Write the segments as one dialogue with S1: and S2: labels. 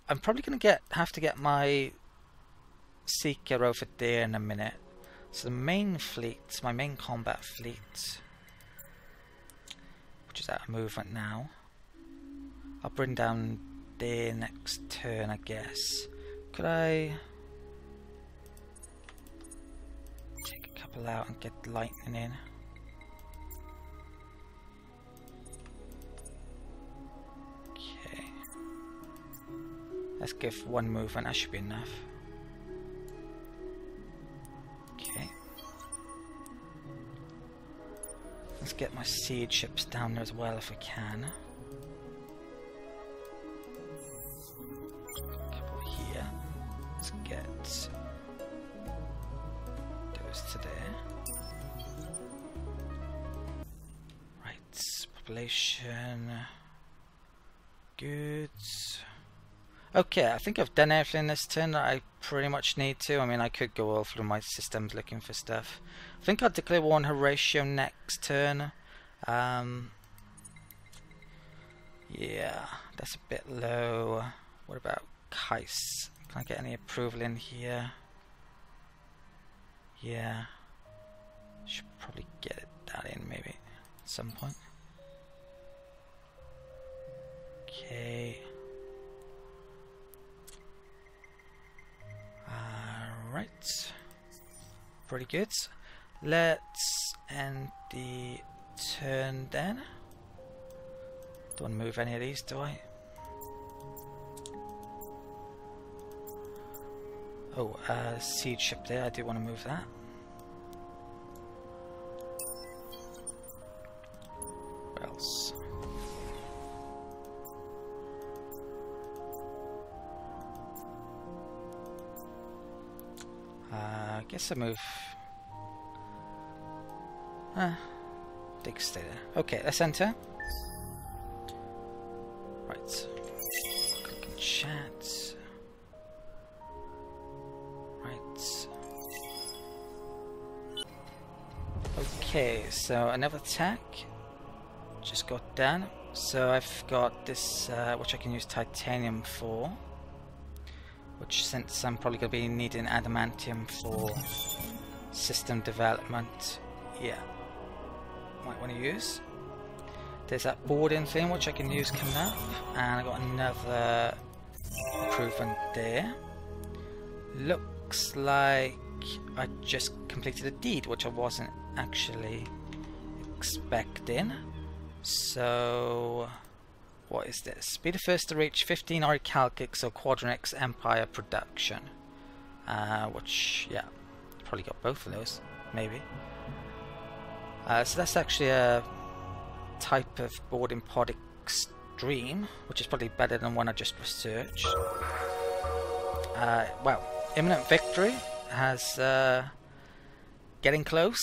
S1: I'm probably going to have to get my Seeker over there in a minute. So the main fleet, my main combat fleet, which is out of movement now, I'll bring down there next turn, I guess. Could I take a couple out and get lightning in? Okay. Let's give one movement, that should be enough. Okay. Let's get my siege ships down there as well if I can. Let's get those to there. Right, population, goods. Okay, I think I've done everything this turn that I pretty much need to. I mean, I could go all through my systems looking for stuff. I think I'll declare war on Horatio next turn. Yeah, that's a bit low. What about Kais? Can I get any approval in here? Yeah. Should probably get that in maybe at some point. Okay. Alright. Pretty good. Let's end the turn then. Don't move any of these, do I? Oh, siege ship there, I do want to move that. What else? I guess I move... they can stay there. Okay, let's enter. Right. Click in chat. Okay, so another attack just got done. So I've got this, which I can use titanium for, which since I'm probably going to be needing adamantium for system development, yeah, might want to use. There's that boarding thing which I can use coming up, and I got another improvement there. Looks like I just completed a deed, which I wasn't actually expecting. So what is this? Be the first to reach 15 Orichalchics or Quadranix Empire production. Which, yeah, probably got both of those, maybe. So that's actually a type of boarding pod extreme, which is probably better than one I just researched. Well, imminent victory has getting close.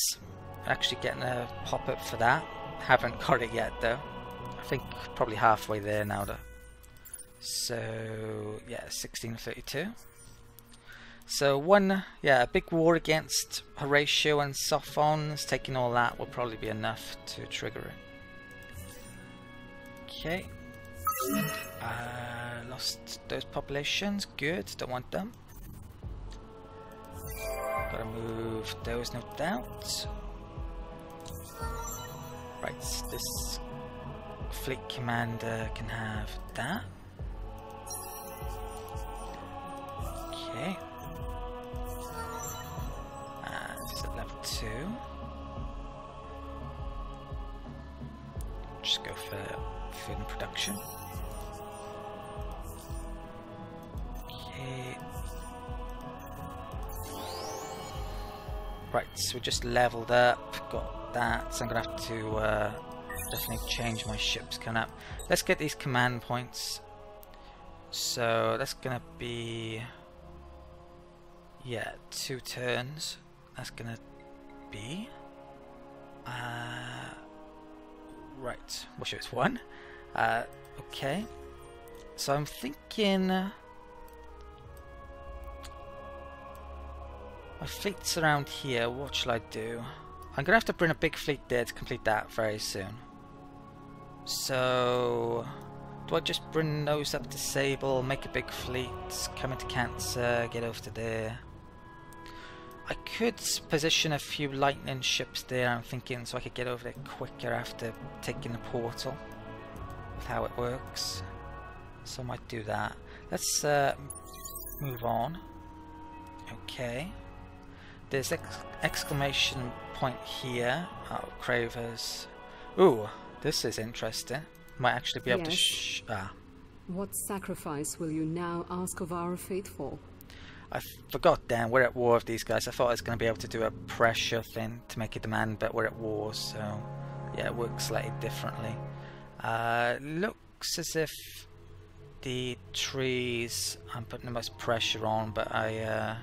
S1: Actually getting a pop-up for that. Haven't got it yet though. I think probably halfway there now though. So yeah, 1632. So a big war against Horatio and Sophons. Taking all that will probably be enough to trigger it. Okay. Lost those populations. Good, don't want them. Gotta move those, no doubt. Right, this fleet commander can have that. Okay. This is at level 2. Just go for food and production. Okay. Right, so we just leveled up, got that, so I'm going to have to definitely change my ships coming up. Let's get these command points. So that's going to be, yeah, 2 turns. That's going to be, right, wish it was 1. Okay, so I'm thinking... my fleet's around here, what shall I do? I'm gonna have to bring a big fleet there to complete that very soon. So Do I just bring those up to Sable, make a big fleet, come into Cancer, get over to there? I could position a few lightning ships there, I'm thinking, so I could get over there quicker after taking the portal, with how it works. So I might do that. Let's move on. Okay. There's exclamation point here. Oh, Cravers. Ooh, this is interesting. Might actually be able to
S2: What sacrifice will you now ask of our faithful?
S1: I forgot then, we're at war with these guys. I thought I was going to be able to do a pressure thing to make a demand, but we're at war, so yeah, it works slightly differently. Looks as if the trees I'm putting the most pressure on, but I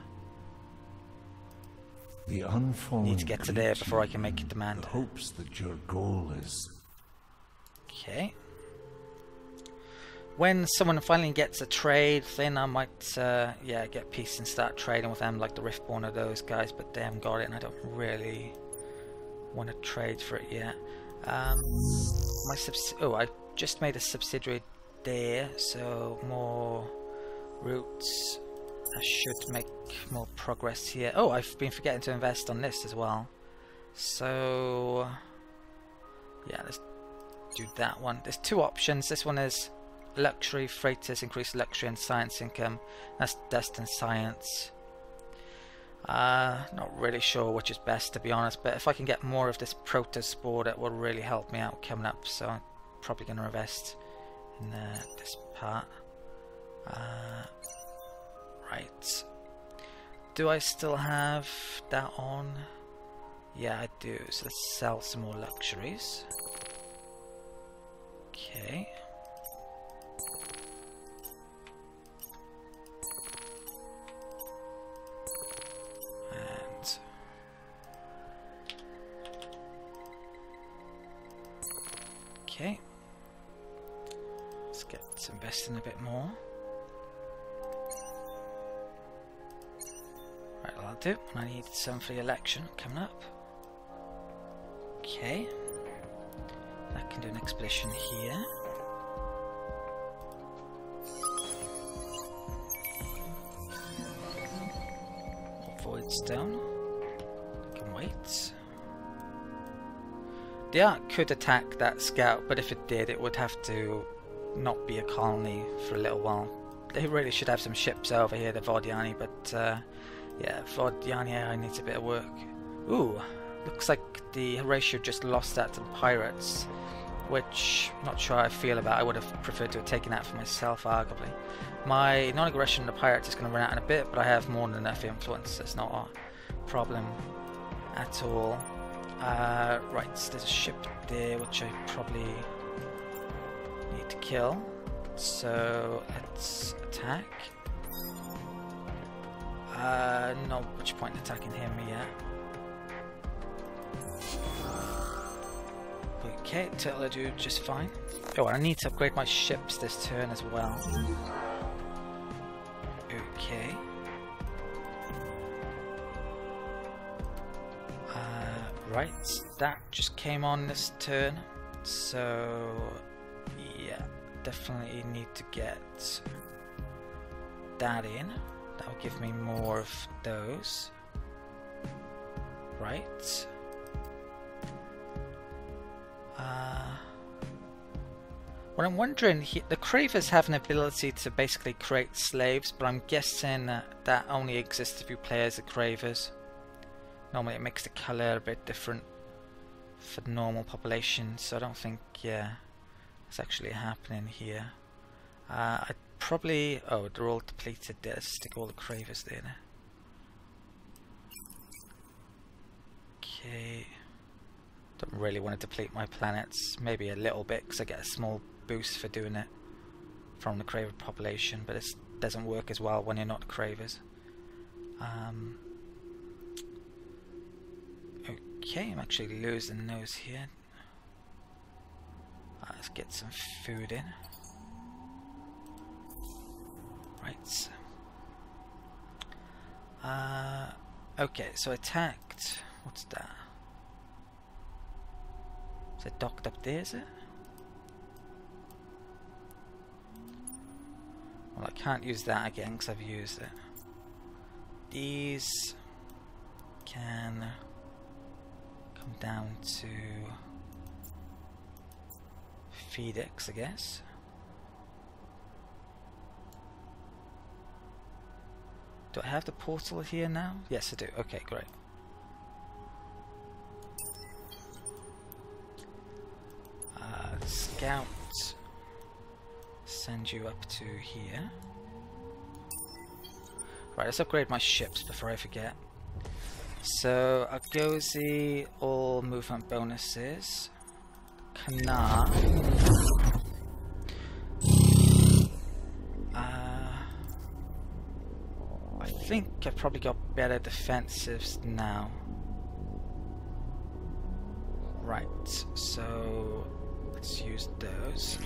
S1: need to get to there before I can make a demand.
S3: Hopes that your goal is.
S1: Okay. When someone finally gets a trade, then I might, yeah, get peace and start trading with them, like the Riftborn or those guys, but they haven't got it, and I don't really want to trade for it yet. I just made a subsidiary there, so more routes. I should make more progress here. Oh, I've been forgetting to invest on this as well. So, yeah, let's do that one. There's two options. This one is luxury freighters, increase luxury and science income. That's destined science. Not really sure which is best, to be honest, but if I can get more of this protospore, that will really help me out coming up, so I'm probably going to invest in this part. Right. Do I still have that on? Yeah, I do, so let's sell some more luxuries. Okay. Okay, let's invest in a bit more. Right, well, I'll do. I need some for the election coming up. Okay, I can do an expedition here. Voidstone. I can wait. The Ark could attack that scout, but if it did, it would have to not be a colony for a little while. They really should have some ships over here, the Vodiani, but yeah, Vodiani needs a bit of work. Ooh, looks like the Horatio just lost that to the pirates, which I'm not sure how I feel about. I would have preferred to have taken that for myself, arguably. My non-aggression to the pirates is going to run out in a bit, but I have more than enough influence. It's not a problem at all. Right, so there's a ship there which I probably need to kill, so let's attack. No much point in attacking him yet. Okay, Turtle do just fine. Oh, I need to upgrade my ships this turn as well. Okay. Right, that just came on this turn, so yeah, definitely need to get that in. That will give me more of those. Right. What I'm wondering, the Cravers have an ability to basically create slaves, but I'm guessing that only exists if you play as the Cravers. Normally it makes the colour a bit different for the normal population, so I don't think, yeah, it's actually happening here. I'd probably, oh, they're all depleted there, let's stick all the Cravers there. Okay, don't really want to deplete my planets, maybe a little bit because I get a small boost for doing it from the Craver population, but it doesn't work as well when you're not Cravers. Okay, I'm actually losing those here. Let's get some food in. Right. Okay, so I attacked. What's that? Is it docked up there, is it? Well, I can't use that again because I've used it. These can come down to Phoenix, I guess. Do I have the portal here now? Yes, I do. Okay, great. Scout. Send you up to here. Right, let's upgrade my ships before I forget. So, Argosy, all movement bonuses. Kanar. I think I've probably got better defensives now. Right, so let's use those.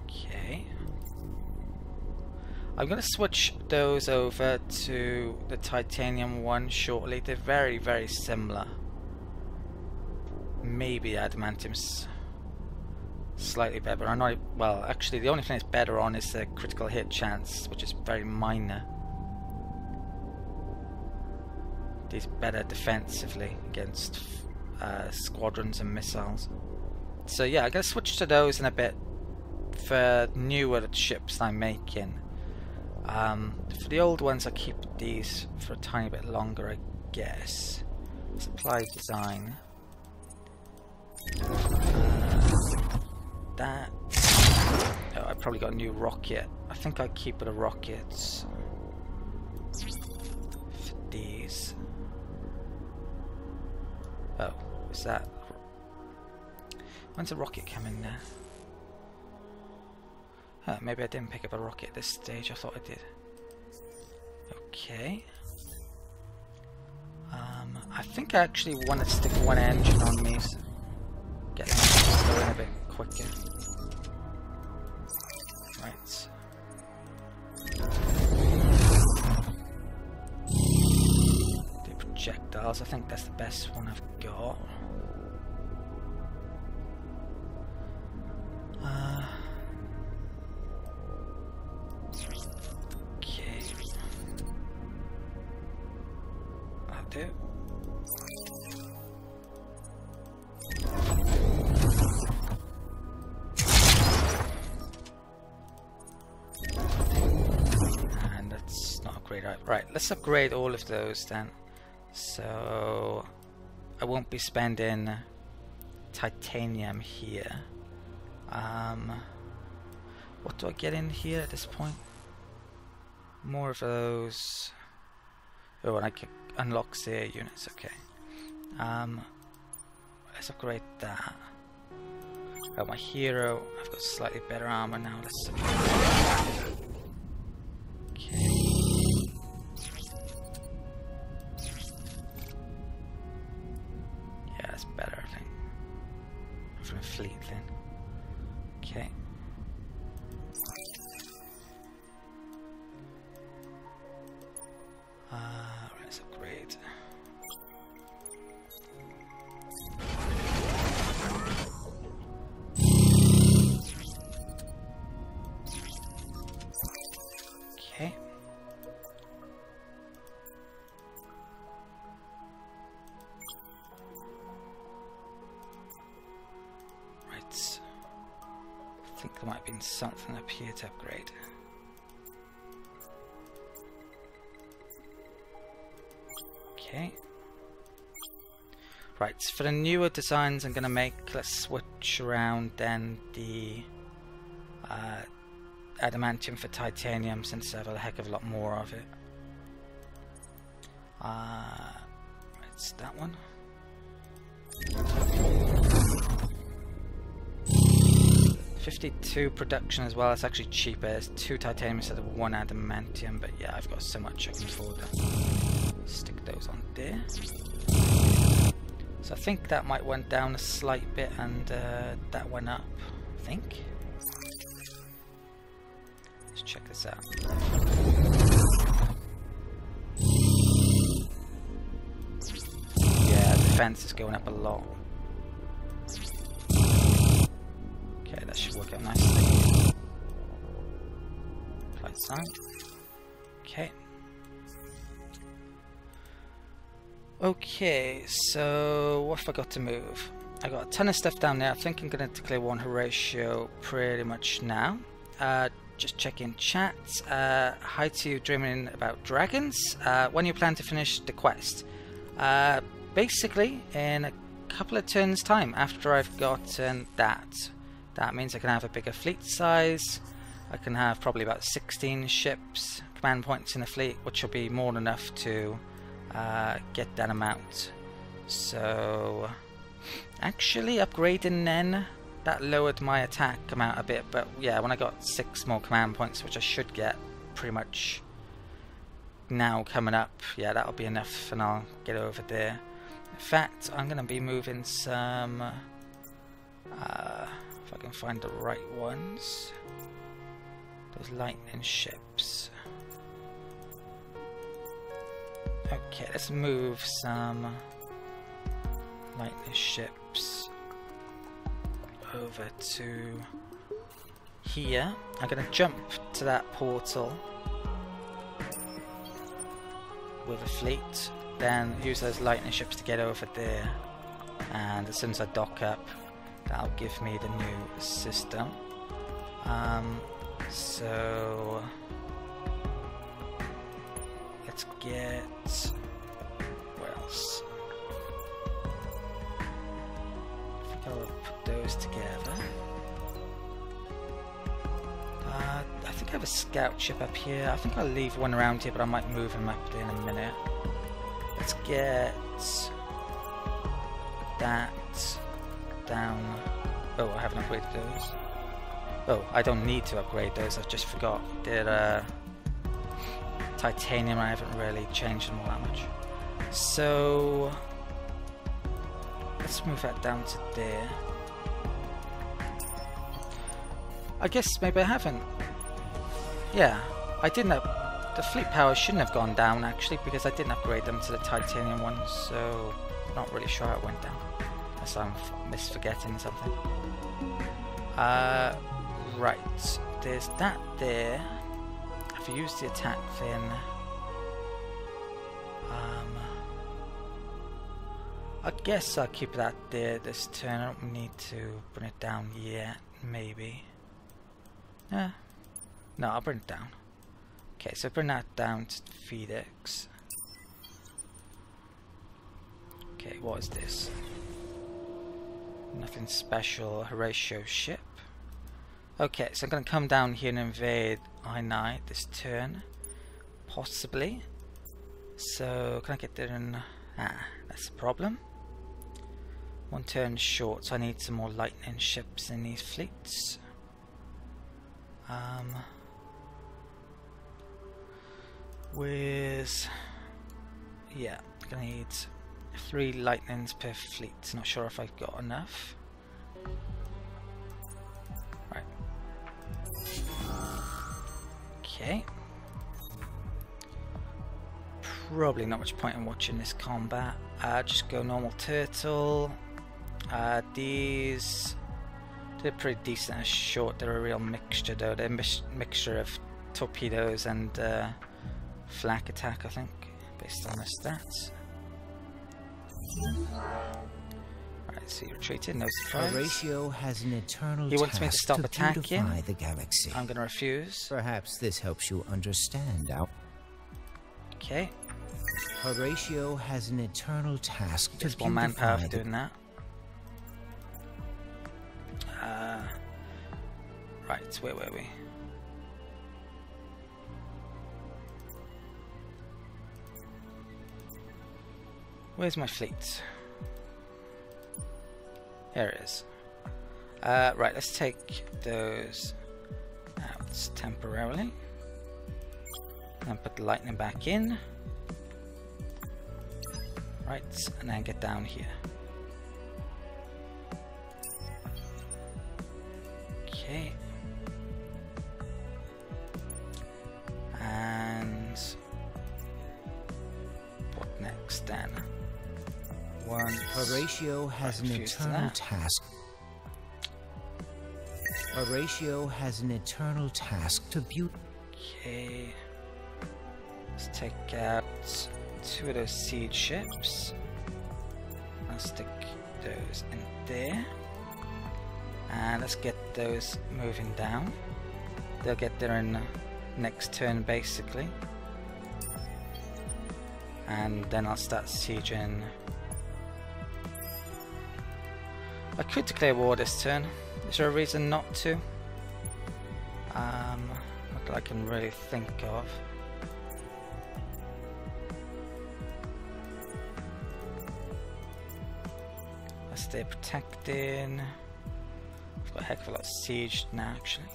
S1: Okay. I'm going to switch those over to the titanium one shortly. They're very, very similar. Maybe adamantium's slightly better. I'm not, well, actually the only thing it's better on is the critical hit chance, which is very minor. These better defensively against squadrons and missiles. So yeah, I'm going to switch to those in a bit for newer ships I'm making. For the old ones I keep these for a tiny bit longer, I guess. Supply design. That. Oh, I probably got a new rocket. I think I'll keep it a rockets for these. Oh, is that? When's the rocket coming there? Oh, maybe I didn't pick up a rocket at this stage. I thought I did. Okay. I think I actually want to stick one engine on me, so get them going a bit quicker. Right. The projectiles, I think that's the best one I've got. Okay. I'll do. And that's not upgraded. Right, let's upgrade all of those then. So I won't be spending titanium here. What do I get in here at this point? More of those. Oh, and I can unlock their units. Okay. Let's upgrade that. Oh, my hero. I've got slightly better armor now. Let's. Okay. Yeah, that's better, I think. From a fleet thing. Okay. Let's upgrade. Okay. Right. I think there might have been something up here to upgrade. Okay. Right, so for the newer designs I'm going to make, let's switch around then the adamantium for titanium, since I have a heck of a lot more of it. It's that one. $52 production as well. It's actually cheaper. It's 2 titanium instead of 1 adamantium, but yeah, I've got so much I can afford that. Stick those on there. So I think that might went down a slight bit, and that went up, I think. Let's check this out. Yeah, defense is going up a lot. Okay, that should work out nicely. Apply sign. Okay. Okay, so what have I got to move? I got a ton of stuff down there. I think I'm going to declare one Horatio pretty much now. Just check in chat. Hi to you dreaming about dragons. When you plan to finish the quest? Basically, in a couple of turns time after I've gotten that. That means I can have a bigger fleet size. I can have probably about 16 ships, command points in the fleet, which will be more than enough to get that amount. So actually upgrading then, that lowered my attack amount a bit, but yeah, when I got 6 more command points, which I should get pretty much now coming up, yeah, that'll be enough and I'll get over there. In fact, I'm going to be moving some, if I can find the right ones, those lightning ships. Okay, let's move some lightning ships over to here. I'm going to jump to that portal with a fleet, then use those lightning ships to get over there, and as soon as I dock up, that'll give me the new system. So let's get, what else? I think I'll put those together. I think I have a scout ship up here. I think I'll leave one around here, but I might move him up there in a minute. Let's get that down. Oh, I haven't upgraded those. Oh, I don't need to upgrade those, I just forgot. They're titanium, I haven't really changed them all that much. So let's move that down to there. I guess maybe I haven't. Yeah, I didn't the fleet power shouldn't have gone down actually, because I didn't upgrade them to the titanium ones, so not really sure how it went down. Unless I'm misforgetting something. Right, there's that there. If I use the attack then I guess I'll keep that there this turn. I don't need to bring it down yet, maybe. No, I'll bring it down. Okay, so bring that down to Phoenix. Okay, what is this? Nothing special, Horatio ship. Okay, so I'm going to come down here and invade I9 this turn. Possibly. So, can I get there in... that's a problem. One turn short, so I need some more lightning ships in these fleets. Yeah, I'm gonna need 3 lightnings per fleet. Not sure if I've got enough. Right. Okay. Probably not much point in watching this combat. Just go normal turtle. These, they're pretty decent as short. They're a real mixture though. They're a mixture of torpedoes and flak attack, I think, based on their stats. Alright, so he retreated, no surprise.
S4: Horatio has an eternal
S1: He wants me to stop attacking.
S4: beautify the galaxy.
S1: I'm going to refuse.
S4: Perhaps this helps you understand our...
S1: Okay.
S4: Horatio has an eternal task to
S1: Just one manpower for doing that. Right, where were we? Where's my fleet? Here it is. Right, let's take those out temporarily. And put the lightning back in. Right, and then get down here. Okay. And what next then?
S4: Horatio has an eternal task. Horatio has an eternal task to
S1: Okay. Let's take out 2 of those siege ships. I'll stick those in there. And let's get those moving down. They'll get there in next turn basically. And then I'll start sieging. I could declare war this turn. Is there a reason not to? Not that I can really think of. I stay protecting. I've got a heck of a lot of siege now actually.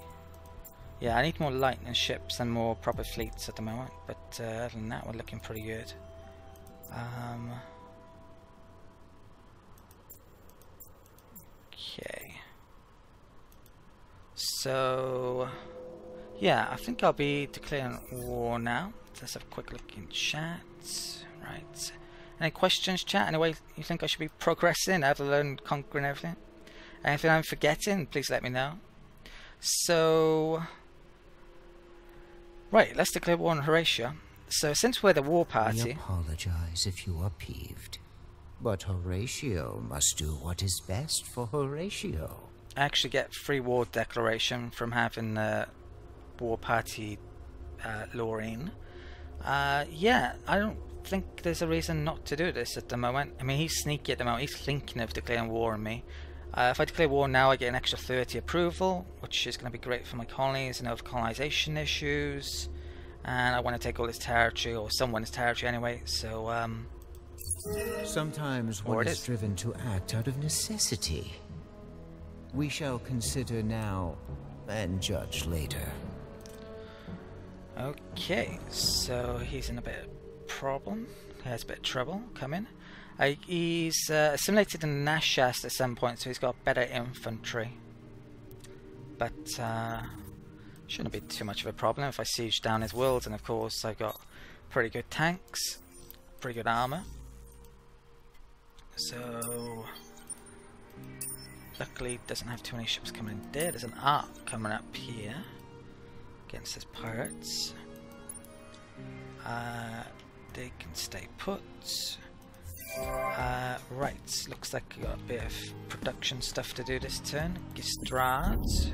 S1: Yeah, I need more lightning ships and more proper fleets at the moment, but other than that we're looking pretty good. Okay. So yeah, I think I'll be declaring war now. Let's have a quick look in chat. Right. Any questions, chat? Any way you think I should be progressing, other than conquering everything? Anything I'm forgetting, please let me know. So right, let's declare war on Horatio. So since we're the war party...
S4: I apologize if you are peeved, but Horatio must do what is best for Horatio.
S1: I actually get free war declaration from having the war party Lorraine. Yeah, I don't think there's a reason not to do this at the moment. I mean, he's sneaky at the moment. He's thinking of declaring war on me. If I declare war now, I get an extra 30 approval, which is going to be great for my colonies and over colonization issues. And I want to take all his territory, or someone's territory anyway, so
S4: sometimes one is driven to act out of necessity. We shall consider now and judge later.
S1: Okay, so he's in a bit of problem. He has a bit of trouble coming. He's assimilated in Nashast at some point, so he's got better infantry. But shouldn't be too much of a problem if I siege down his worlds, and of course I've got pretty good tanks, pretty good armor. So luckily doesn't have too many ships coming in there. There's an arc coming up here against his pirates. They can stay put. Right, looks like we got a bit of production stuff to do this turn. Gistrad. Is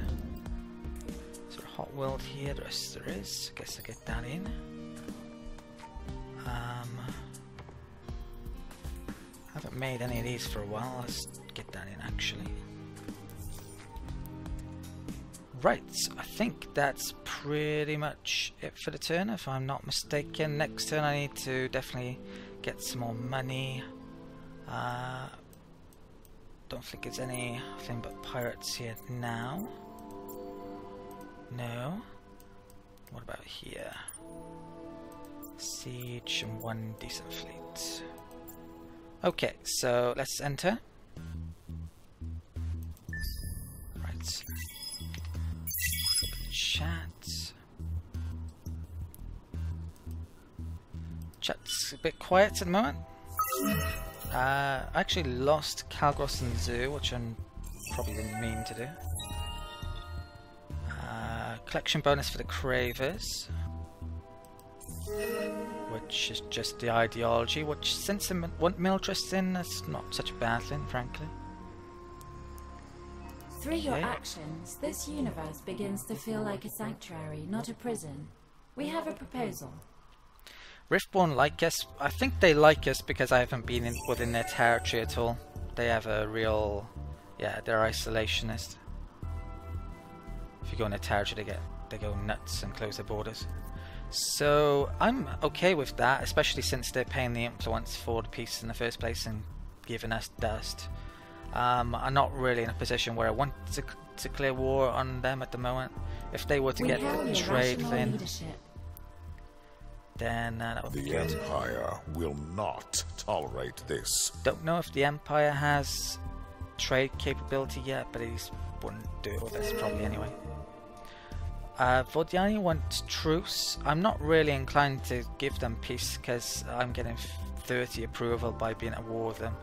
S1: there a hot world here? Yes, there is. Guess I'll get that in. Haven't made any of these for a while. Let's get that in actually. Right, I think that's pretty much it for the turn, if I'm not mistaken. Next turn I need to definitely get some more money. Don't think there's anything but pirates here now. No. What about here? Siege and 1 decent fleet. Okay, so let's enter. Right. Chat. Chat's a bit quiet at the moment. I actually lost Calgros and Zoo, which I probably didn't mean to do. Collection bonus for the Cravers, which is just the ideology, which since they want militarists in, that's not such a bad thing, frankly.
S5: Through your actions, this universe begins to feel like a sanctuary, not a prison. We have a proposal.
S1: Riftborn like us. I think they like us because I haven't been within their territory at all. They have a real... yeah, they're isolationist. If you go in their territory, they go nuts and close their borders. So I'm okay with that, especially since they're paying the influence for the peace in the first place and giving us dust. I'm not really in a position where I want to declare war on them at the moment. If they were to get the trade thing, then that would be good.
S3: The Empire will not tolerate this.
S1: Don't know if the Empire has trade capability yet, but he wouldn't do it with us probably anyway. Vodiani want truce. I'm not really inclined to give them peace because I'm getting 30 approval by being at war with them.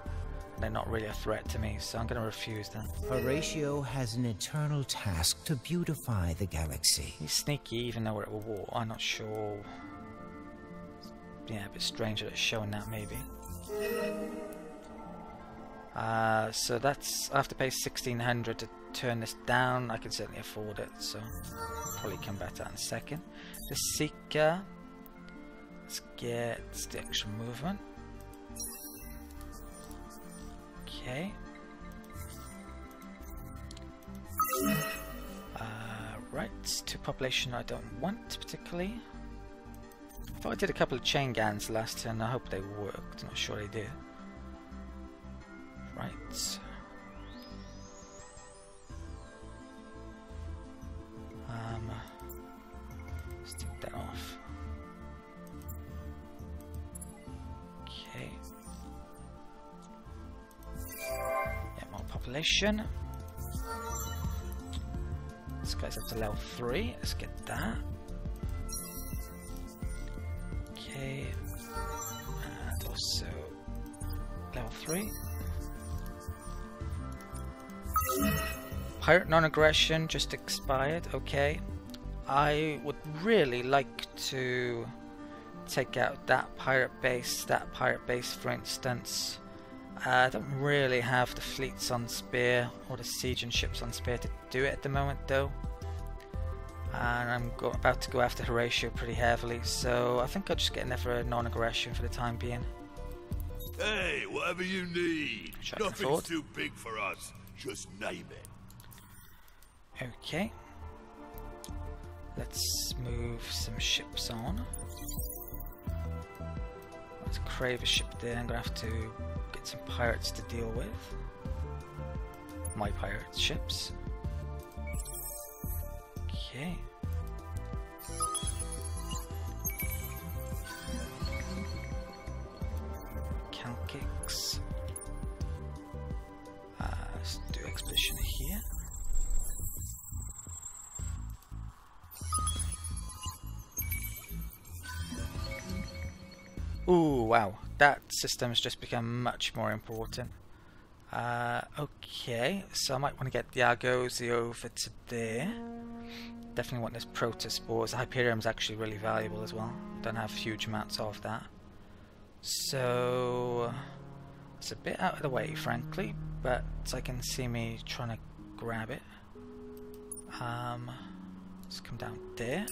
S1: they're not really a threat to me, so I'm going to refuse them.
S4: Horatio has an eternal task to beautify the galaxy.
S1: He's sneaky even though we're at war. I'm not sure. Yeah, a bit strange that it's showing that maybe. So that's, I have to pay 1600 to turn this down. I can certainly afford it, so I'll probably come back to that in a second. The Seeker. Let's get the extra movement. Okay. Right, 2 population I don't want particularly. I thought I did a couple of chain gans last turn. I hope they worked. I'm not sure they did. Right. Let's take that off. Okay. Yeah, more population. This guy's up to level 3. Let's get that. Okay. And also level 3. Pirate non-aggression just expired. Okay. I would really like to take out that pirate base for instance. I don't really have the fleets on spare or the siege and ships on spare to do it at the moment though. And I'm about to go after Horatio pretty heavily, so I think I'll just get another non-aggression for the time being.
S6: Hey, whatever you need. Nothing's too big for us. Just name it.
S1: Okay. Let's move some ships on. Let's crave a ship there. I'm gonna have to get some pirates to deal with. My pirate ships. Okay. Calkix. Let's do expedition here. Ooh, wow, that system has just become much more important. Okay, so I might want to get the Argosy over to there. Definitely want this Protospores. The Hyperium's actually really valuable as well. Don't have huge amounts of that. So it's a bit out of the way, frankly, but I can see me trying to grab it. Let's come down there.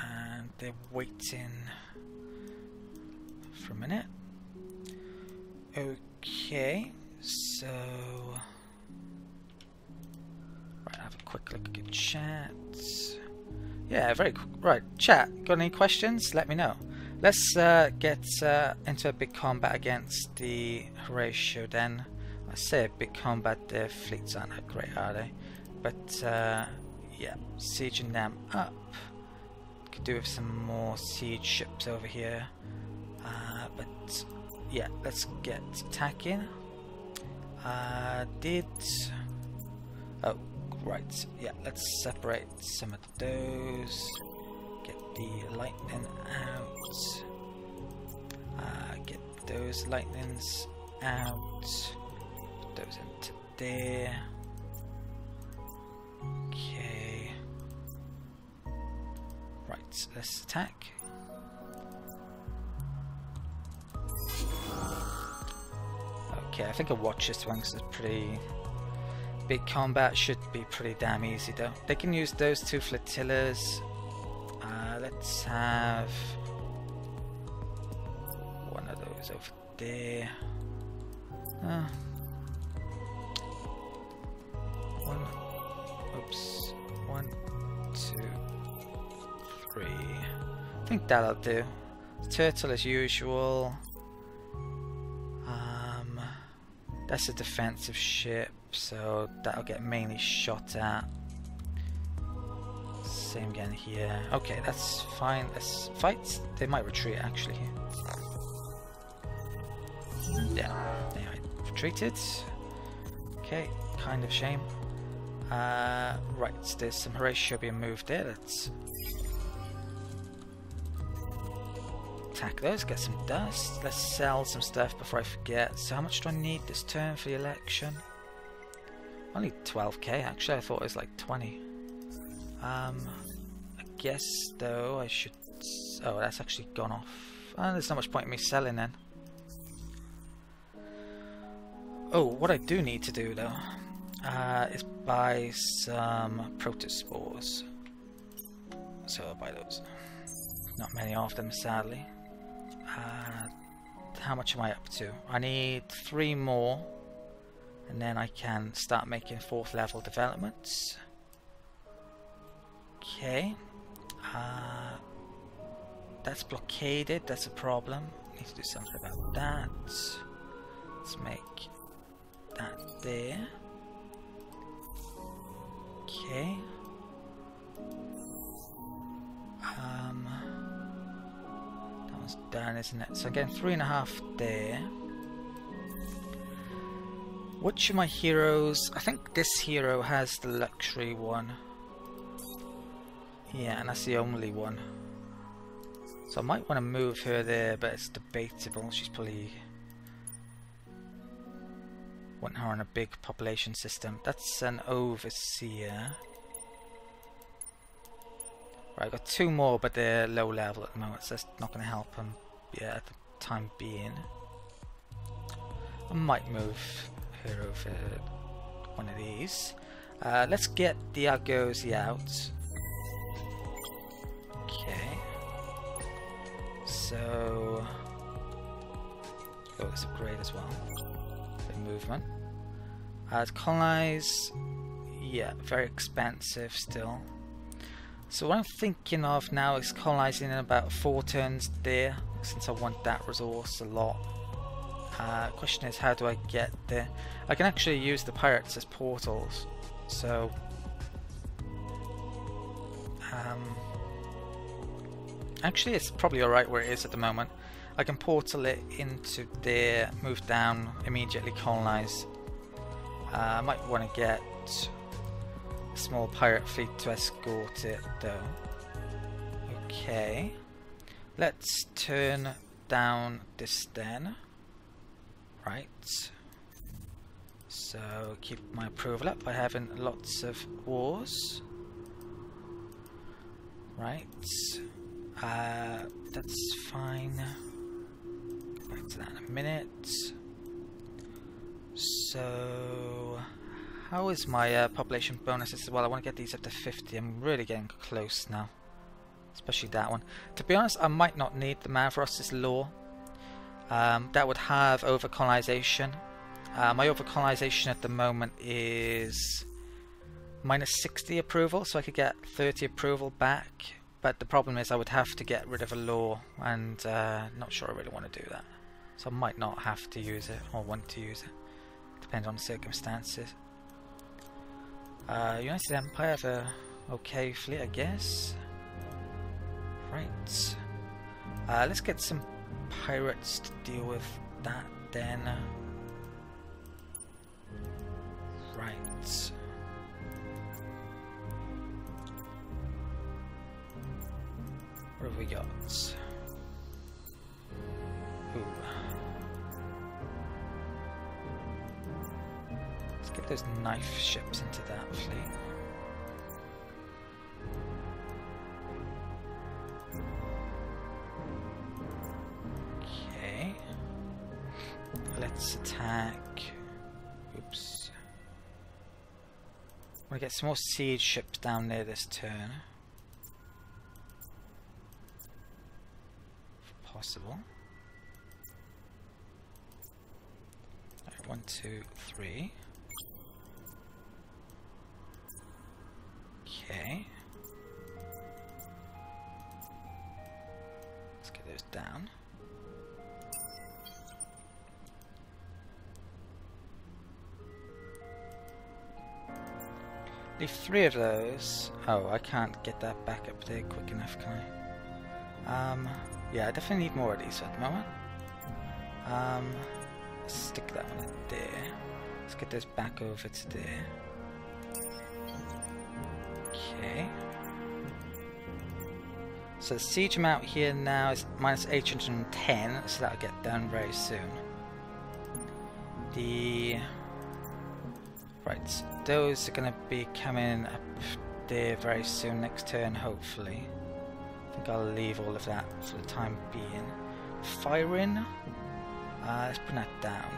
S1: And they're waiting for a minute. Okay, so right, have a quick look at your chat. Yeah, very cool. Right, chat, got any questions? Let me know. Let's get into a big combat against the Horatio then. I say a big combat, their fleets aren't that great, are they? But yeah, sieging them up. Could do with some more siege ships over here. But yeah, let's get attacking. Oh, right. Yeah, let's separate some of those. Get the lightning out. Get those lightnings out. Put those into there. Okay. Right, let's attack. Okay, I think I'll watch this one because it's pretty big combat. Should be pretty damn easy though. They can use those 2 flotillas. Let's have one of those over there. Oops. 1, 2, 3. I think that'll do. Turtle as usual. That's a defensive ship, so that'll get mainly shot at. Same again here. Okay, that's fine. Let's fight. They might retreat actually here. Yeah, they retreated. Okay, kind of shame. Right, there's some Horatio being moved there. Let's attack those, get some dust. Let's sell some stuff before I forget. So how much do I need this turn for the election? Only 12k actually, I thought it was like 20. I guess though I should... Oh, that's actually gone off. There's not much point in me selling then. Oh, what I do need to do though is buy some protospores. So I'll buy those. Not many of them, sadly. How much am I up to? I need 3 more, and then I can start making 4th level developments. Okay. That's blockaded, that's a problem. Need to do something about that. Let's make that there. Okay. That one's done, isn't it? So I'm getting 3.5 there. Which of my heroes? I think this hero has the luxury one. Yeah, and that's the only one. So I might want to move her there, but it's debatable. She's probably want her on a big population system. That's an overseer. Right, I've got 2 more, but they're low level at the moment, so that's not going to help them at the time being. I might move her over one of these. Let's get the Argosy out. Okay. So... Oh, it's upgrade as well. The movement. To colonize... Yeah, very expensive still. So what I'm thinking of now is colonizing in about 4 turns there, since I want that resource a lot. Question is, how do I get there? I can actually use the pirates as portals, so actually it's probably alright where it is at the moment. I can portal it into there, move down, immediately colonize. I might want to get a small pirate fleet to escort it though. Okay, let's turn down this then. Right, so keep my approval up by having lots of wars. Right, that's fine. Go back to that in a minute. So, how is my population bonuses as well? I want to get these up to 50. I'm really getting close now, especially that one. To be honest, I might not need the Mavros's law. That would have overcolonization. My overcolonization at the moment is minus 60 approval, so I could get 30 approval back. But the problem is I would have to get rid of a law, and not sure I really want to do that. So I might not have to use it or want to use it. Depends on the circumstances. United Empire have a okay fleet, I guess. Right. Let's get some pirates to deal with that then. Right. What have we got? Ooh. Let's get those knife ships into that fleet. Let's attack. Oops. I want to get some more siege ships down there this turn, if possible. Right, 1, 2, 3. Okay. Let's get those down. Leave 3 of those. Oh, I can't get that back up there quick enough, can I? Yeah, I definitely need more of these at the moment. Stick that one in there. Let's get those back over to there. Okay. So the siege amount here now is minus 810, so that'll get done very soon. Right, those are going to be coming up there very soon, next turn hopefully. I think I'll leave all of that for the time being. Firing, let's put that down.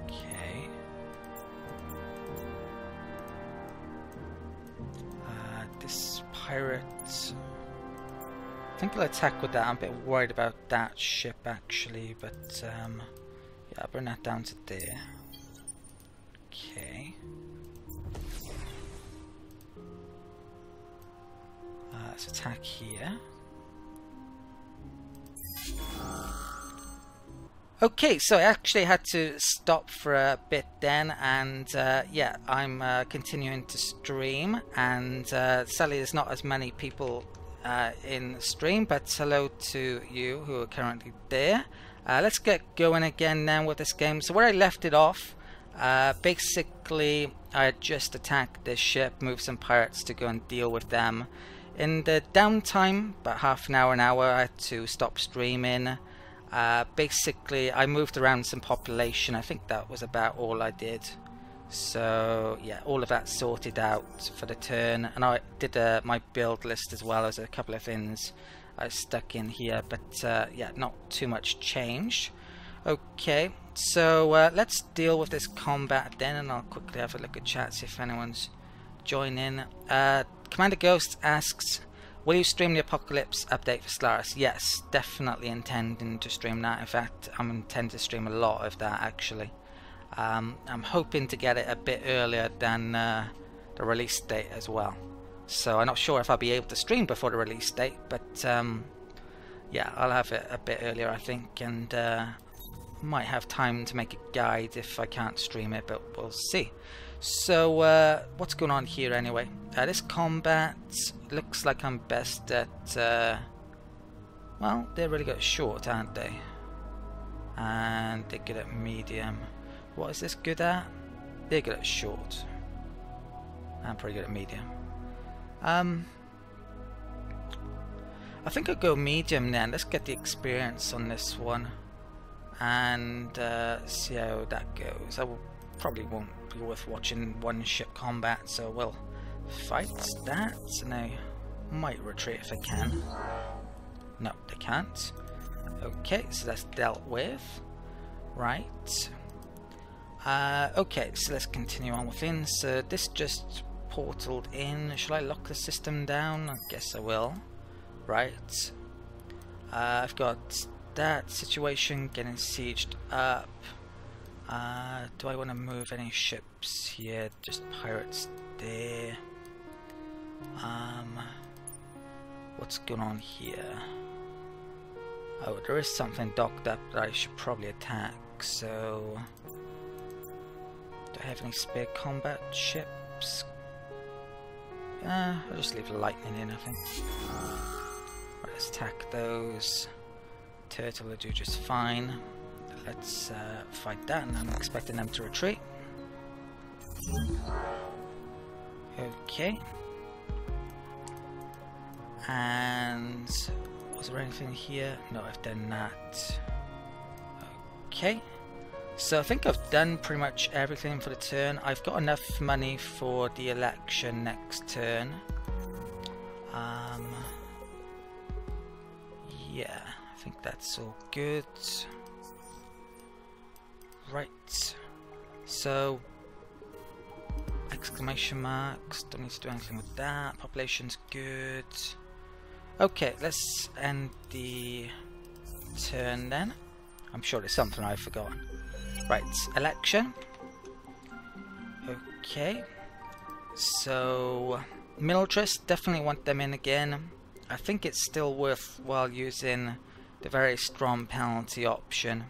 S1: Okay. This pirate, I think I'll attack with that. I'm a bit worried about that ship actually, but yeah, I'll bring that down to there. Okay. Let's attack here. Okay, so I actually had to stop for a bit then, and yeah, I'm continuing to stream, and sadly there's not as many people in the stream, but hello to you who are currently there. Let's get going again now with this game. So where I left it off, basically I had just attacked this ship, moved some pirates to go and deal with them. In the downtime, about half an hour, I had to stop streaming. Basically I moved around some population. I think that was about all I did. So yeah, all of that sorted out for the turn, and I did my build list as well as a couple of things I stuck in here, but yeah, not too much changed. Okay, so let's deal with this combat then, and I'll quickly have a look at chat, see if anyone's joining. Commander Ghost asks, will you stream the Apocalypse update for Stellaris? Yes, definitely intending to stream that. In fact, I'm intending to stream a lot of that actually. I'm hoping to get it a bit earlier than the release date as well. So I'm not sure if I'll be able to stream before the release date, but yeah, I'll have it a bit earlier I think, and might have time to make a guide if I can't stream it, but we'll see. So what's going on here anyway? This combat looks like I'm best at well, they're really good at short, aren't they? And they're good at medium. What is this good at? They're good at short. I'm pretty good at medium. I think I'll go medium then. Let's get the experience on this one and see how that goes. Probably won't be worth watching one ship combat, so we'll fight that, and I might retreat if I can. No, they can't. Okay, so that's dealt with. Right. Okay, so let's continue on within. So this just portaled in. Shall I lock the system down? I guess I will. Right. I've got that situation getting sieged up. Do I want to move any ships here? Just pirates there. What's going on here? Oh, there is something docked up that I should probably attack, so... Do I have any spare combat ships? I'll just leave the lightning in, I think. Right, let's attack those. Turtle will do just fine. Let's fight that, and I'm expecting them to retreat. Okay. And was there anything here? No, I've done that. Okay. So I think I've done pretty much everything for the turn. I've got enough money for the election next turn. Yeah, I think that's all good. Right. So exclamation marks, don't need to do anything with that. Population's good. Okay, let's end the turn then. I'm sure there's something I've forgotten. Right, election. Okay. So militarists, definitely want them in again. I think it's still worthwhile using the very strong penalty option.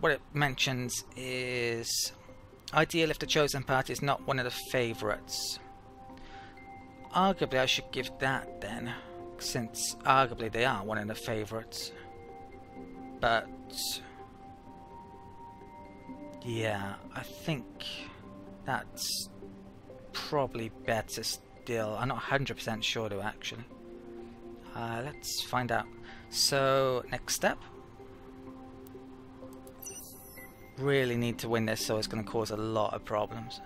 S1: What it mentions is ideal if the chosen party is not one of the favourites. Arguably I should give that then, since arguably they are one of the favourites. But yeah, I think that's probably better still. I'm not 100% sure though, actually. Let's find out. So, next step. Really need to win this, so it's going to cause a lot of problems.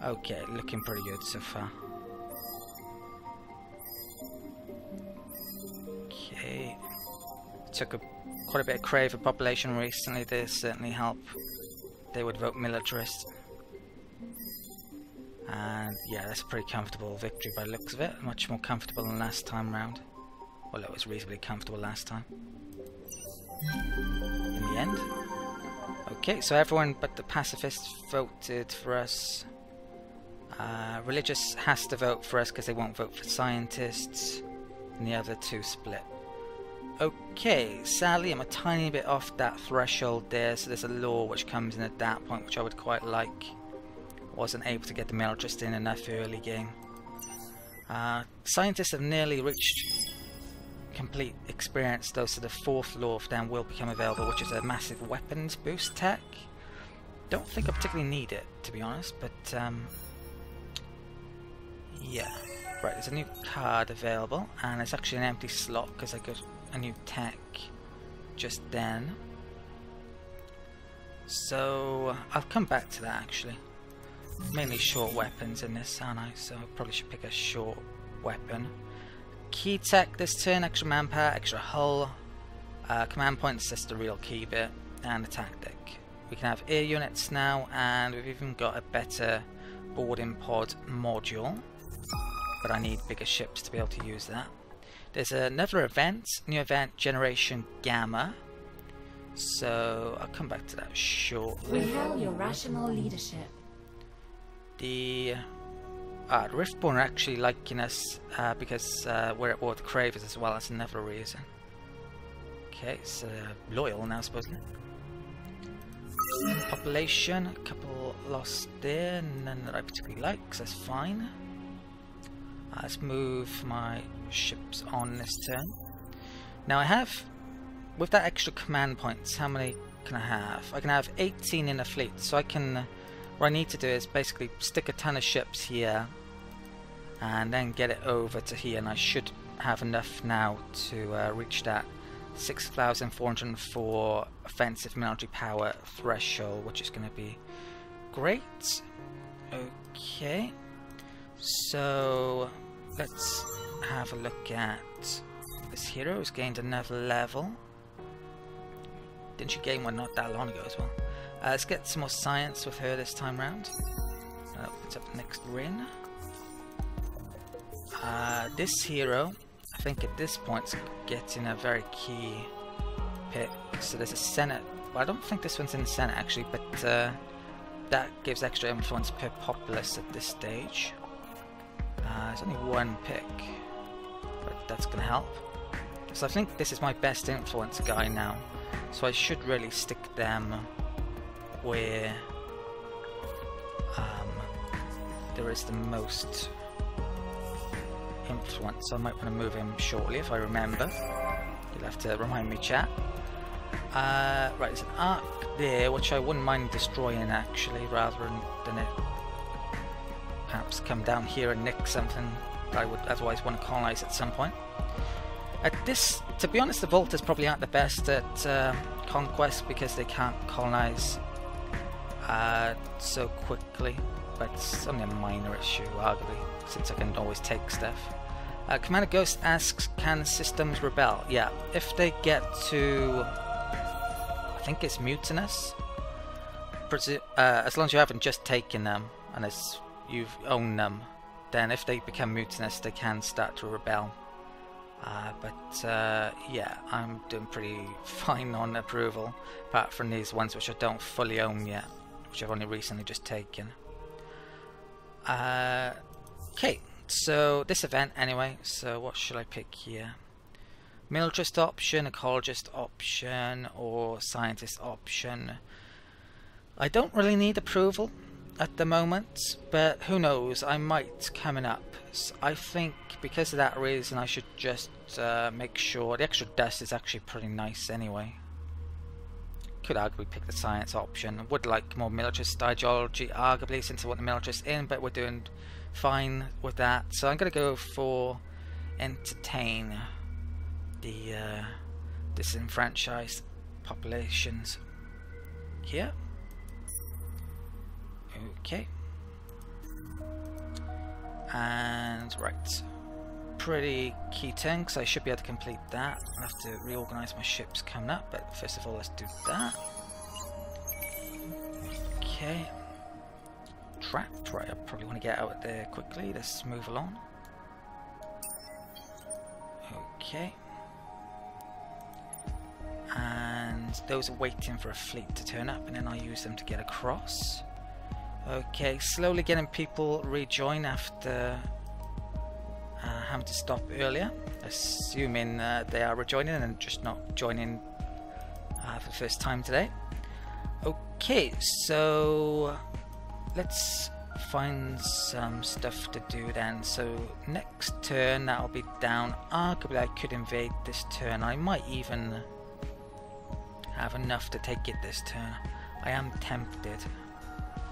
S1: Okay, looking pretty good so far. Okay. Took quite a bit of Craver population recently. They certainly help. They would vote militarist. And yeah, that's a pretty comfortable victory by the looks of it. Much more comfortable than last time round. Well, it was reasonably comfortable last time. In the end. Okay, so everyone but the pacifists voted for us. Religious has to vote for us because they won't vote for scientists. And the other two split. Okay, sadly I'm a tiny bit off that threshold there, so there's a law which comes in at that point which I would quite like. Wasn't able to get the militarist in enough early game. Scientists have nearly reached complete experience though, so the fourth law for them will become available, which is a massive weapons boost tech. Don't think I particularly need it, to be honest, but yeah. Right, there's a new card available, and it's actually an empty slot because I got a new tech just then. So I'll come back to that actually. Mainly short weapons in this, aren't I? So I probably should pick a short weapon. Key tech this turn, extra manpower, extra hull, command points, that's the real key bit, and a tactic. We can have air units now, and we've even got a better boarding pod module, but I need bigger ships to be able to use that. There's another event, new event, Generation Gamma, so I'll come back to that shortly.
S5: We hail your rational leadership.
S1: The Riftborn are actually liking us because we're at war with Cravers as well. That's another reason. Okay, so loyal now, supposedly. Population, a couple lost there, none that I particularly like, so that's fine. Let's move my ships on this turn. Now I have, with that extra command points, how many can I have? I can have 18 in a fleet, so I can. What I need to do is basically stick a ton of ships here and then get it over to here, and I should have enough now to reach that 6,404 offensive military power threshold, which is going to be great. Okay, so let's have a look at this hero who's gained another level. Didn't she gain one not that long ago as well? Let's get some more science with her this time round. That opens up the next ring. This hero, I think at this point, is getting a very key pick. So there's a Senate. Well, I don't think this one's in the Senate actually, but that gives extra influence per populace at this stage. There's only one pick, but that's going to help. So I think this is my best influence guy now. So I should really stick them where there is the most influence. So I might want to move him shortly if I remember. You'll have to remind me, chat. Right, there's an arc there which I wouldn't mind destroying actually, rather than it perhaps come down here and nick something that I would otherwise want to colonize at some point. At this, to be honest, the Vaulters probably aren't the best at conquest because they can't colonize so quickly, but it's only a minor issue arguably, since I can always take stuff. Commander Ghost asks, can systems rebel? Yeah, if they get to, I think it's mutinous, as long as you haven't just taken them and as you've owned them, then if they become mutinous they can start to rebel. Yeah, I'm doing pretty fine on approval, apart from these ones which I don't fully own yet, which I've only recently just taken. Okay, so this event anyway, so what should I pick here? Militarist option, ecologist option, or scientist option. I don't really need approval at the moment, but who knows, I might coming up. So I think because of that reason I should just make sure the extra dust is actually pretty nice anyway. could arguably pick the science option. I would like more militarist ideology, arguably, since I want the militarist in, but we're doing fine with that. So I'm going to go for entertain the disenfranchised populations here. Okay. And right. Pretty key turn, because I should be able to complete that. I'll have to reorganize my ships coming up, but first of all, let's do that. Okay. Trapped, right, I probably want to get out of there quickly. Let's move along. Okay. And those are waiting for a fleet to turn up, and then I'll use them to get across. Okay, slowly getting people rejoin after having to stop earlier, assuming they are rejoining and just not joining for the first time today. Okay, so let's find some stuff to do then. So next turn that'll be down. Arguably I could invade this turn. I might even have enough to take it this turn. I am tempted.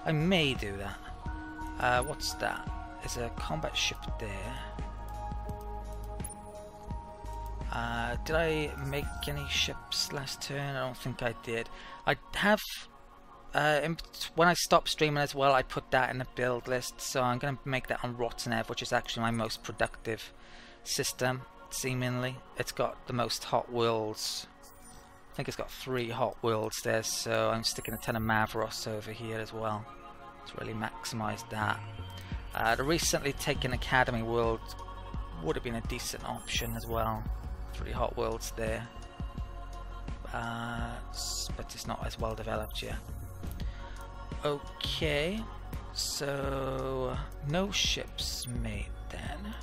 S1: I may do that. What's that? There's a combat ship there. Did I make any ships last turn? I don't think I did. I have, when I stopped streaming as well, I put that in the build list, so I'm going to make that on Rottenev, which is actually my most productive system, seemingly. It's got the most hot worlds. I think it's got 3 hot worlds there, so I'm sticking a ton of Mavros over here as well to really maximize that. The recently taken Academy world would have been a decent option as well. 3 hot worlds there, but it's not as well developed yet. Okay, so no ships made then.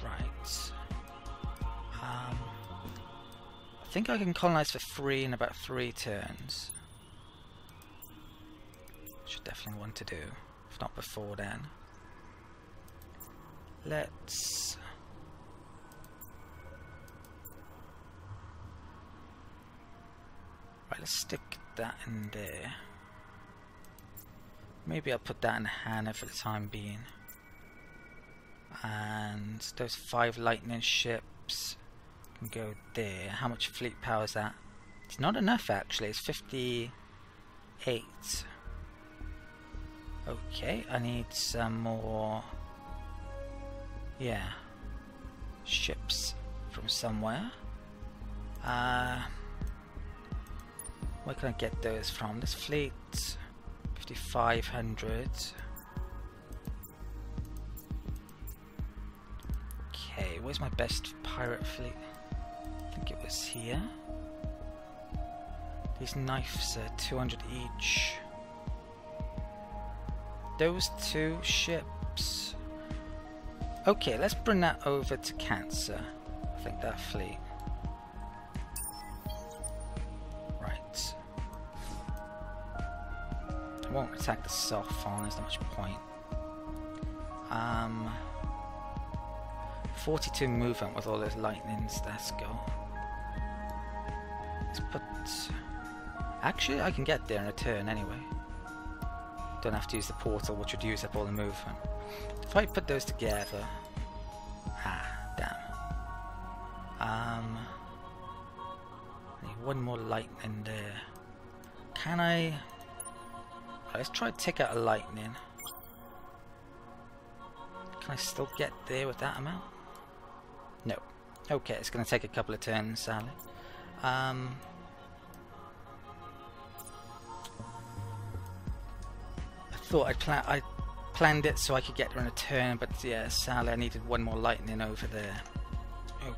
S1: Right. I think I can colonize for free in about 3 turns. Which I definitely want to do, if not before then. Let's... Right, let's stick that in there. Maybe I'll put that in Hannah for the time being. And those 5 lightning ships can go there. How much fleet power is that? It's not enough actually, it's 58. Okay, I need some more, yeah, ships from somewhere. Where can I get those from? This fleet, 5,500. Okay, where's my best pirate fleet? I think it was here. These knives are 200 each. Those 2 ships. Okay, let's bring that over to Cancer. I think that fleet. Right. I won't attack the soft phone, there's not much point. 42 movement with all those lightnings, let's go. Let's put... Actually, I can get there in a turn anyway. Don't have to use the portal, which would use up all the movement. If I put those together... damn. I need 1 more lightning there. Can I... Let's try to take out a lightning. Can I still get there with that amount? No. Okay, it's going to take a couple of turns, sadly. I thought I planned it so I could get there in a turn, but yeah, sadly I needed 1 more lightning over there.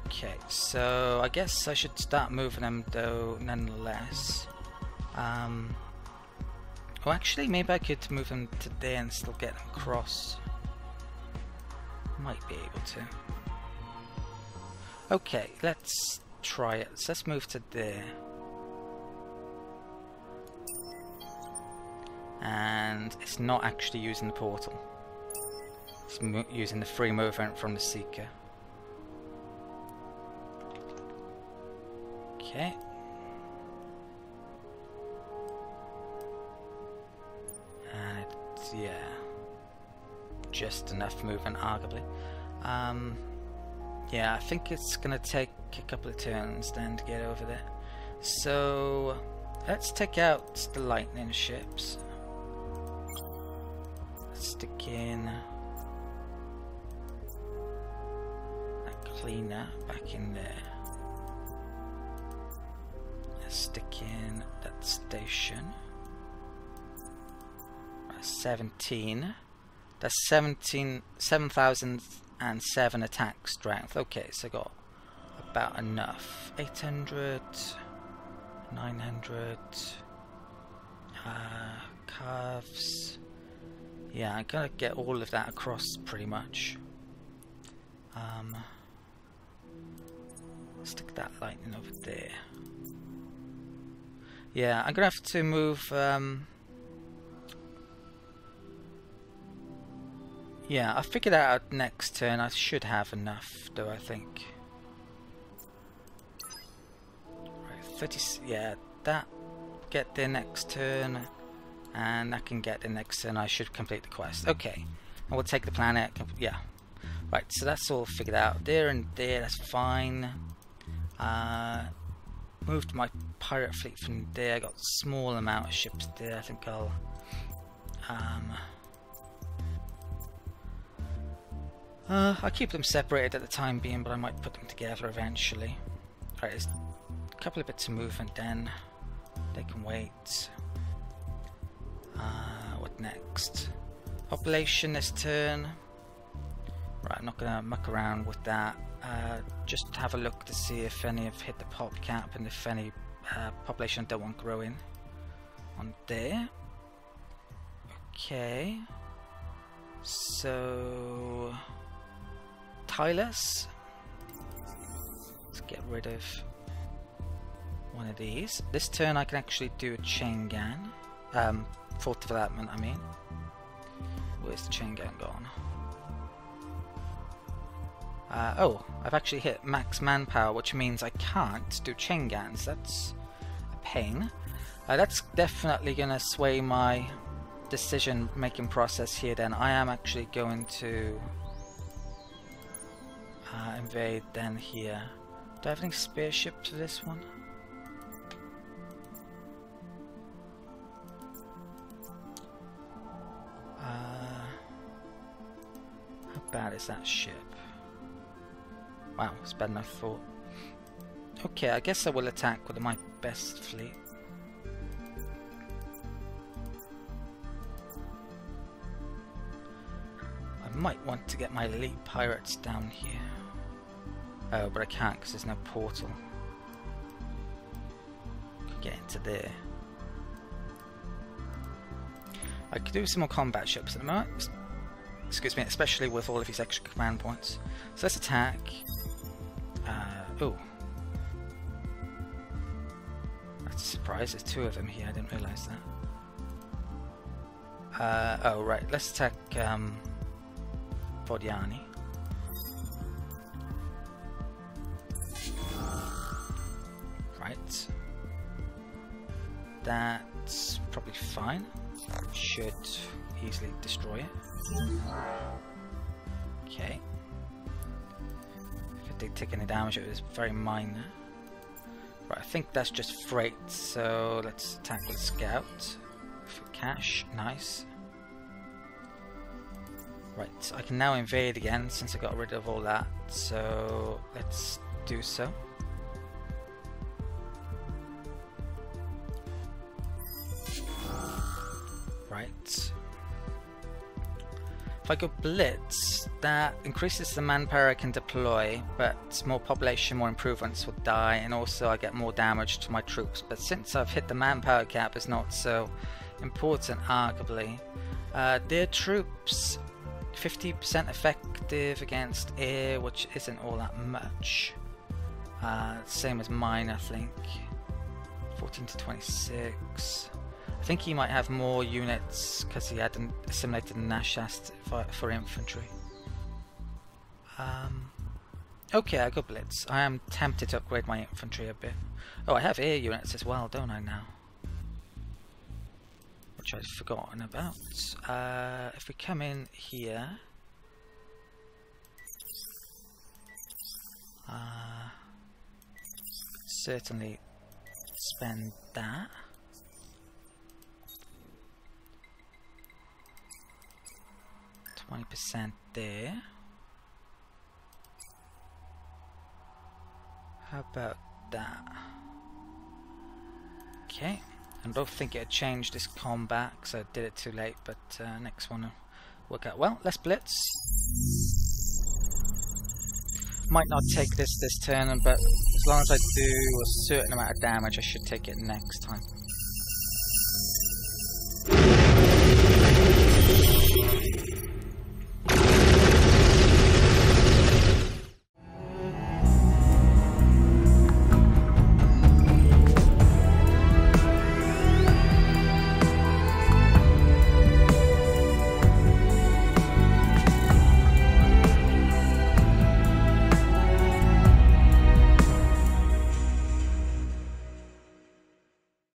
S1: Okay, so I guess I should start moving them though, nonetheless. Oh, actually, maybe I could move them to there and still get them across. Might be able to. Okay, let's try it. So let's move to there. And it's not actually using the portal. It's using the free movement from the Seeker. Okay. yeah, just enough movement, arguably. Yeah, I think it's gonna take a couple of turns then to get over there. So let's take out the lightning ships. Let's stick in that cleaner back in there. Let's stick in that station. 17. That's 7,007 attack strength. Okay, so I got about enough. 800, 900. Calves. Yeah, I'm gonna get all of that across pretty much. Stick that lightning over there. Yeah, I'm gonna have to move. Yeah, I'll figure that out next turn. I should have enough, though, I think. Right, 30. Yeah, that get there next turn, and that can get the next turn. I should complete the quest. Okay, and we'll take the planet. Yeah, right. So that's all figured out. There and there. That's fine. Moved my pirate fleet from there. I got a small amount of ships there. I think I'll keep them separated at the time being, but I might put them together eventually. Right, there's a couple of bits of movement then. They can wait. What next? Population this turn. Right, I'm not gonna muck around with that. Just have a look to see if any have hit the pop cap and if any population don't want growing on there. Okay. So Tylus. Let's get rid of one of these. This turn I can actually do a chain gun. Fourth development, I mean. Where's the chain gun gone? Oh, I've actually hit max manpower, which means I can't do chain guns. That's a pain. That's definitely going to sway my decision making process here then. I am actually going to invade then here. Do I have any spare ships for this one? How bad is that ship? Wow, it's better than I thought. Okay, I guess I will attack with my best fleet. I might want to get my elite pirates down here. Oh, but I can't because there's no portal. Could get into there. I could do some more combat ships at the moment. Excuse me, especially with all of these extra command points. So let's attack. Oh. That's a surprise, there's two of them here, I didn't realise that. Oh right, let's attack Vodiani. Right. That's probably fine. Should easily destroy it. Okay. If it did take any damage, it was very minor. Right, I think that's just freight, so let's attack with Scout for cash. Nice. Right, I can now invade again since I got rid of all that, so let's do so. Right. If I go Blitz, that increases the manpower I can deploy, but more population, more improvements will die, and also I get more damage to my troops. But since I've hit the manpower cap, it's not so important, arguably. Their troops, 50% effective against air, which isn't all that much. Same as mine, I think. 14 to 26. I think he might have more units because he hadn't assimilated Nashast for infantry. Okay, I go Blitz. I am tempted to upgrade my infantry a bit. Oh, I have air units as well, don't I now? which I'd forgotten about. If we come in here, certainly spend that. %20 there. How about that? Okay. I don't think it had changed this combat because I did it too late, but next one will work out well. Let's blitz. Might not take this turn, but as long as I do a certain amount of damage, I should take it next time.